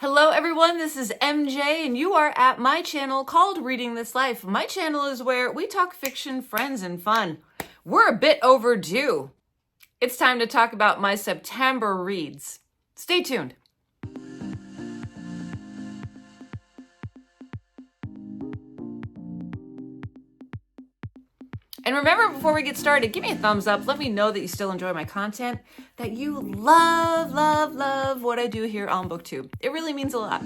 Hello everyone, this is MJ and you are at my channel called Reading This Life. My channel is where we talk fiction, friends, and fun. We're a bit overdue. It's time to talk about my September reads. Stay tuned. And remember, before we get started, give me a thumbs up. Let me know that you still enjoy my content, that you love what I do here on BookTube. It really means a lot.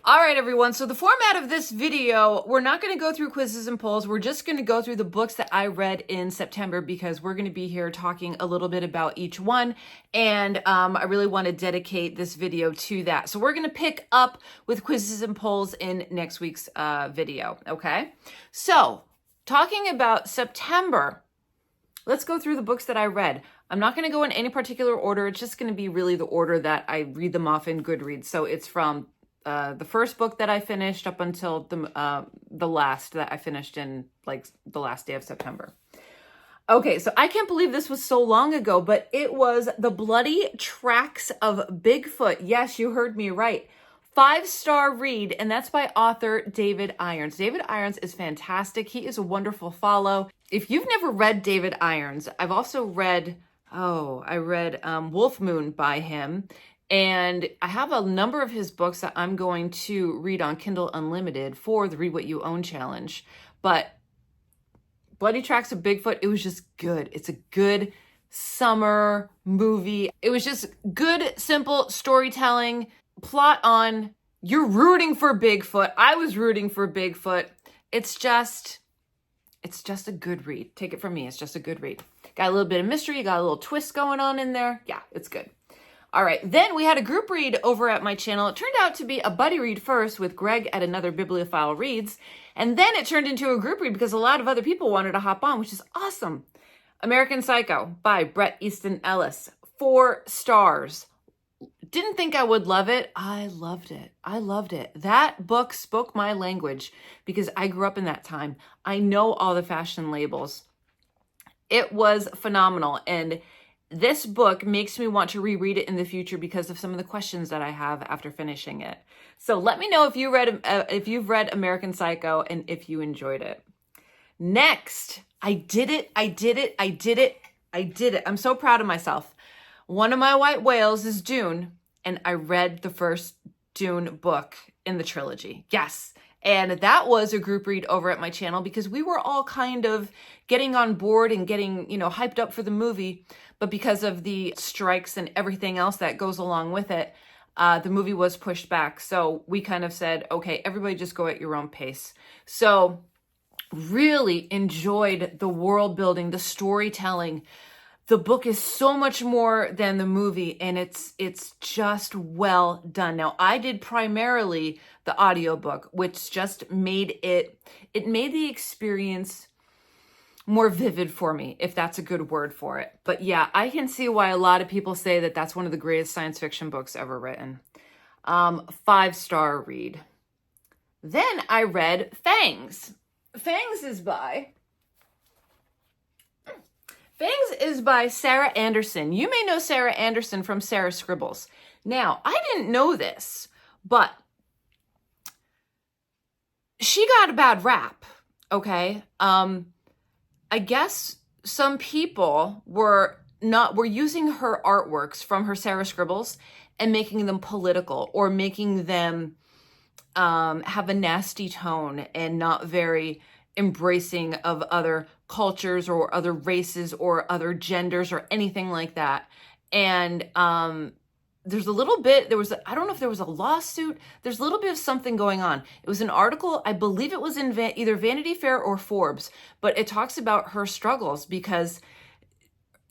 All right, everyone. So the format of this video, we're not going to go through quizzes and polls. We're just going to go through the books that I read in September because we're going to be here talking a little bit about each one. And I really want to dedicate this video to that. So we're going to pick up with quizzes and polls in next week's video. Okay. So talking about September, let's go through the books that I read. I'm not going to go in any particular order. It's just going to be really the order that I read them off in Goodreads. So it's from the first book that I finished up until the last that I finished in like the last day of September. Okay, so I can't believe this was so long ago, but it was The Bloody Tracks of Bigfoot. Yes, you heard me right. 5-star read, and that's by author David Irons. David Irons is fantastic. He is a wonderful follow. If you've never read David Irons, I've also read, Wolf Moon by him. And I have a number of his books that I'm going to read on Kindle Unlimited for the Read What You Own challenge. But Bloody Tracks of Bigfoot, it was just good. It's a good summer movie. It was just good, simple storytelling. Plot on, you're rooting for Bigfoot. I was rooting for Bigfoot. It's just a good read. Take it from me. It's just a good read. Got a little bit of mystery. Got a little twist going on in there. Yeah, it's good. All right. Then we had a group read over at my channel. It turned out to be a buddy read first with Greg at Another Bibliophile Reads. And then it turned into a group read because a lot of other people wanted to hop on, which is awesome. American Psycho by Bret, Easton, Ellis. 4 stars. Didn't think I would love it. I loved it. I loved it. That book spoke my language because I grew up in that time. I know all the fashion labels. It was phenomenal. And this book makes me want to reread it in the future because of some of the questions that I have after finishing it. So let me know if you've read American Psycho and if you enjoyed it. Next, I did it. I'm so proud of myself. One of my white whales is Dune, and I read the first Dune book in the trilogy. Yes. And that was a group read over at my channel because we were all kind of getting on board and getting, hyped up for the movie. But because of the strikes and everything else that goes along with it, the movie was pushed back. So we kind of said, okay, everybody just go at your own pace. So really enjoyed the world building, the storytelling. The book is so much more than the movie, and it's just well done. Now, I did primarily the audiobook, which just made made the experience more vivid for me, if that's a good word for it. But yeah, I can see why a lot of people say that that's one of the greatest science fiction books ever written. 5-star read. Then I read Fangs. Fangs is by Sarah Andersen. You may know Sarah Andersen from Sarah Scribbles. Now, I didn't know this, but she got a bad rap, okay? I guess some people were using her artworks from her Sarah Scribbles and making them political or making them have a nasty tone and not very embracing of other cultures or other races or other genders or anything like that. And there's a little bit, I don't know if there was a lawsuit. There's a little bit of something going on. It was an article, I believe it was in either Vanity Fair or Forbes, but it talks about her struggles because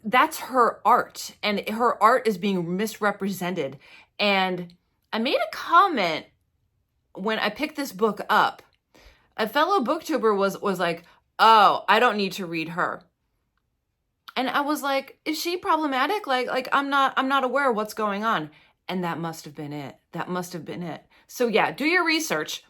that's her art and her art is being misrepresented. And I made a comment when I picked this book up. A fellow booktuber was like, oh, I don't need to read her. And I was like, is she problematic? Like I'm not aware of what's going on. And that must have been it. That must have been it. So yeah, do your research.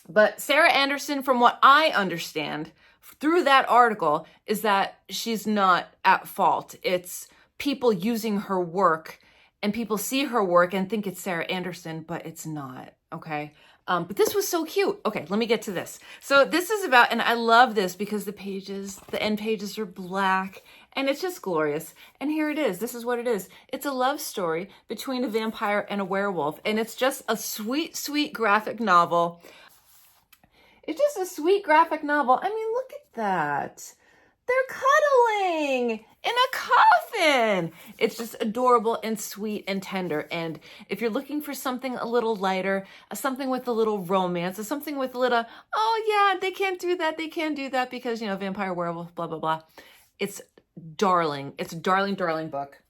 But Sarah Andersen, from what I understand through that article, is that she's not at fault. It's people using her work and people see her work and think it's Sarah Andersen, but it's not, okay? But this was so cute. Okay, let me get to this. So this is about, and I love this because the end pages are black, and it's just glorious. And here it is. This is what it is. It's a love story between a vampire and a werewolf, and it's just a sweet, sweet graphic novel. It's just a sweet graphic novel. I mean, look at that. They're cuddling in a coffin. It's just adorable and sweet and tender. And if you're looking for something a little lighter, something with a little romance, or something with a little, oh yeah, they can't do that because, you know, vampire, werewolf, blah, blah, blah. It's darling. It's a darling, darling book.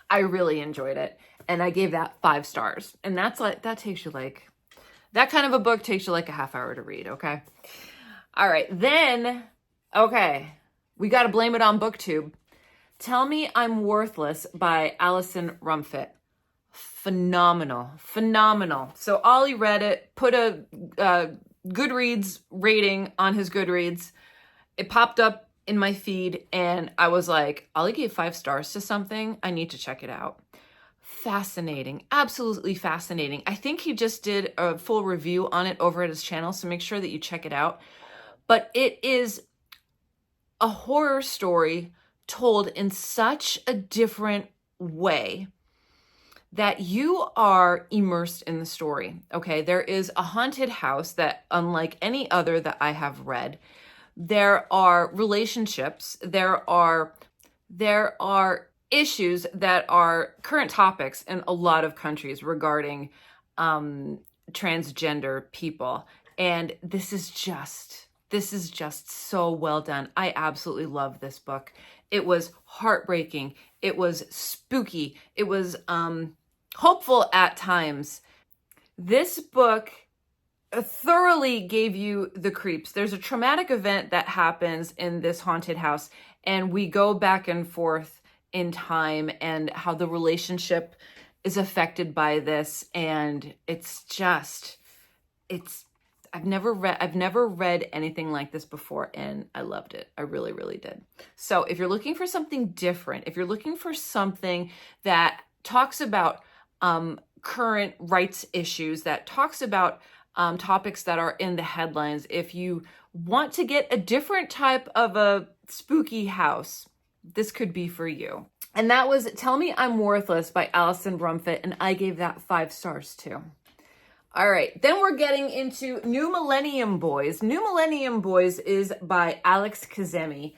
I really enjoyed it. And I gave that 5 stars. And that's like, that kind of a book takes you like a half hour to read, okay? All right, then, okay. We got to blame it on BookTube. Tell Me I'm Worthless by Allison Rumfitt. Phenomenal. Phenomenal. So Ollie read it, put a Goodreads rating on his Goodreads. It popped up in my feed, and I was like, Ollie gave 5 stars to something. I need to check it out. Fascinating. Absolutely fascinating. I think he just did a full review on it over at his channel, so make sure that you check it out. But it is a horror story told in such a different way that you are immersed in the story. Okay, there is a haunted house that, unlike any other that I have read, there are relationships, there are issues that are current topics in a lot of countries regarding transgender people. And this is just so well done. I absolutely love this book. It was heartbreaking. It was spooky. It was hopeful at times. This book thoroughly gave you the creeps. There's a traumatic event that happens in this haunted house, and we go back and forth in time and how the relationship is affected by this. And I've never read anything like this before, and I loved it. I really, really did. So if you're looking for something different, if you're looking for something that talks about current rights issues, that talks about topics that are in the headlines, if you want to get a different type of a spooky house, this could be for you. And that was Tell Me I'm Worthless by Allison Rumfitt, and I gave that 5 stars too. All right, then we're getting into New Millenium Boys. New Millenium Boys is by Alex Kazemi.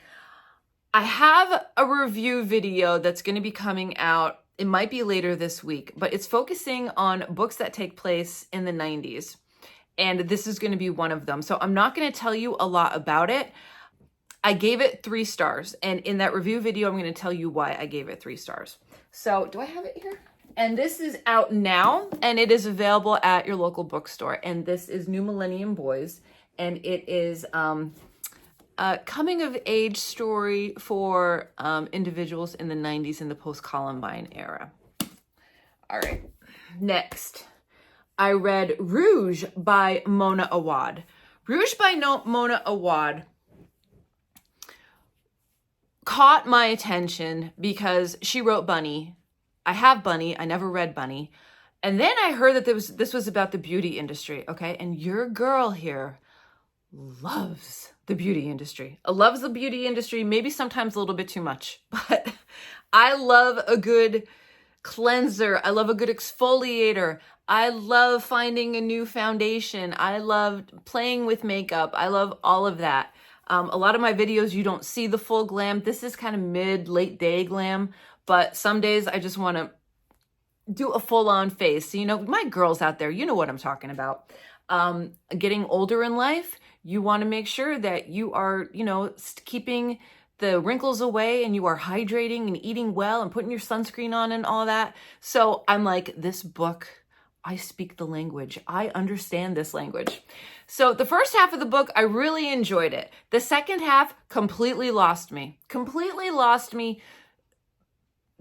I have a review video that's going to be coming out. It might be later this week, but it's focusing on books that take place in the 90s. And this is going to be one of them. So I'm not going to tell you a lot about it. I gave it 3 stars. And in that review video, I'm going to tell you why I gave it 3 stars. So do I have it here? And this is out now, and it is available at your local bookstore. And this is New Millenium Boys, and it is a coming-of-age story for individuals in the 90s in the post-Columbine era. All right, next. I read Rouge by Mona Awad. Rouge by Mona Awad caught my attention because she wrote Bunny. I have Bunny. I never read Bunny. And then I heard that this was about the beauty industry, okay? And your girl here loves the beauty industry. Loves the beauty industry, maybe sometimes a little bit too much. But I love a good cleanser. I love a good exfoliator. I love finding a new foundation. I love playing with makeup. I love all of that. A lot of my videos, you don't see the full glam. This is kind of late day glam. But some days I just want to do a full-on face. So, you know, my girls out there, you know what I'm talking about. Getting older in life, you want to make sure that you are, you know, keeping the wrinkles away, and you are hydrating and eating well and putting your sunscreen on and all that. So I'm like, this book, I speak the language. I understand this language. So the first half of the book, I really enjoyed it. The second half completely lost me. Completely lost me.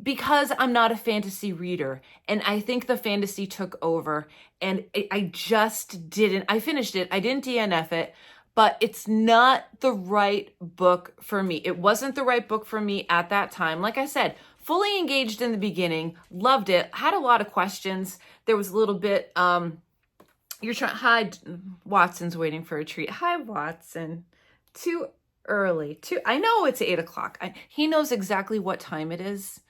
Because I'm not a fantasy reader, and I think the fantasy took over, and I just didn't, I finished it, I didn't DNF it, but it's not the right book for me. It wasn't the right book for me at that time. Like I said, fully engaged in the beginning, loved it, had a lot of questions. There was a little bit, you're trying, hi, Watson's waiting for a treat. Hi, Watson. Too early. I know it's 8 o'clock. He knows exactly what time it is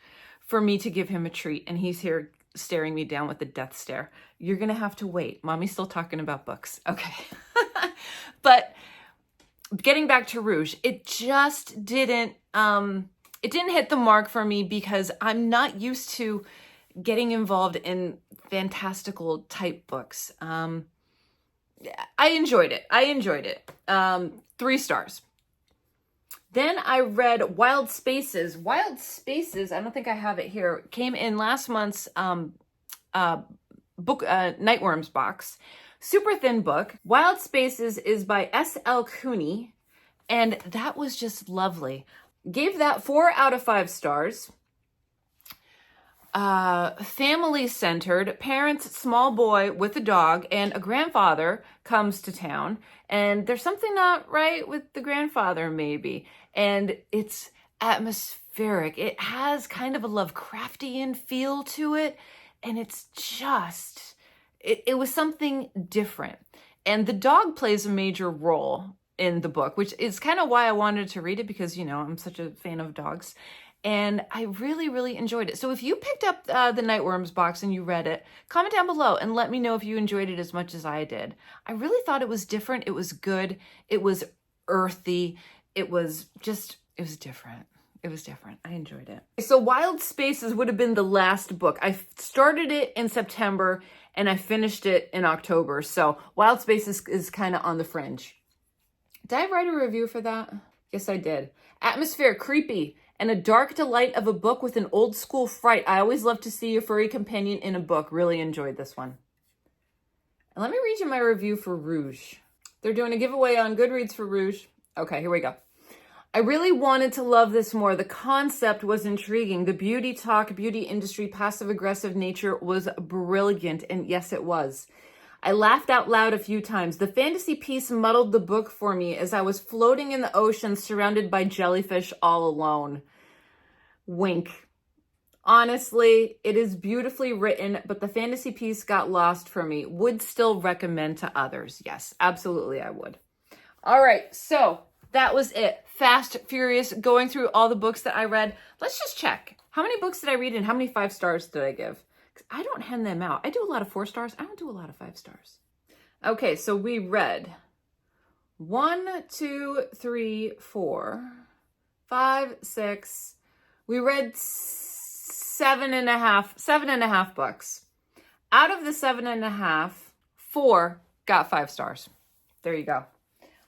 for me to give him a treat, and he's here staring me down with a death stare. You're going to have to wait. Mommy's still talking about books. Okay. But getting back to Rouge, it just didn't, it didn't hit the mark for me because I'm not used to getting involved in fantastical type books. I enjoyed it. 3 stars. Then I read Wild Spaces. Wild Spaces, I don't think I have it here, came in last month's book Nightworms box. Super thin book. Wild Spaces is by S.L. Coney, and that was just lovely. Gave that 4 out of 5 stars. Family-centered, parents, small boy with a dog, and a grandfather comes to town, and there's something not right with the grandfather, maybe, and it's atmospheric. It has kind of a Lovecraftian feel to it, and it's just, it was something different. And the dog plays a major role in the book, which is kind of why I wanted to read it, because, you know, I'm such a fan of dogs. And I really, really enjoyed it. So if you picked up the Nightworms box and you read it, comment down below and let me know if you enjoyed it as much as I did. I really thought it was different. It was good. It was earthy. It was different. It was different. I enjoyed it. So Wild Spaces would have been the last book. I started it in September and I finished it in October. So Wild Spaces is kind of on the fringe. Did I write a review for that? Yes, I did. Atmosphere, creepy, and a dark delight of a book with an old school fright. I always love to see a furry companion in a book. Really enjoyed this one. And let me read you my review for Rouge. They're doing a giveaway on Goodreads for Rouge. Okay, here we go. I really wanted to love this more. The concept was intriguing. The beauty talk, beauty industry, passive-aggressive nature was brilliant. And yes, it was. I laughed out loud a few times. The fantasy piece muddled the book for me as I was floating in the ocean surrounded by jellyfish all alone. Wink. Honestly, it is beautifully written, but the fantasy piece got lost for me. Would still recommend to others. Yes, absolutely I would. All right, so that was it. Fast, furious, going through all the books that I read. Let's just check. How many books did I read and how many 5 stars did I give? I don't hand them out. I do a lot of 4 stars. I don't do a lot of 5 stars. Okay, so we read 1, 2, 3, 4, 5, 6. We read 7.5 books. Out of the 7.5, 4 got 5 stars. There you go.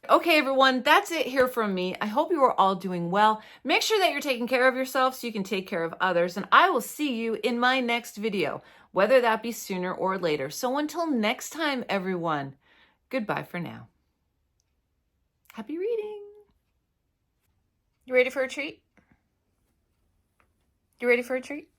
Okay, everyone, that's it here from me. I hope you are all doing well. Make sure that you're taking care of yourself so you can take care of others, and I will see you in my next video, whether that be sooner or later. So until next time, everyone, goodbye for now. Happy reading. You ready for a treat? You ready for a treat?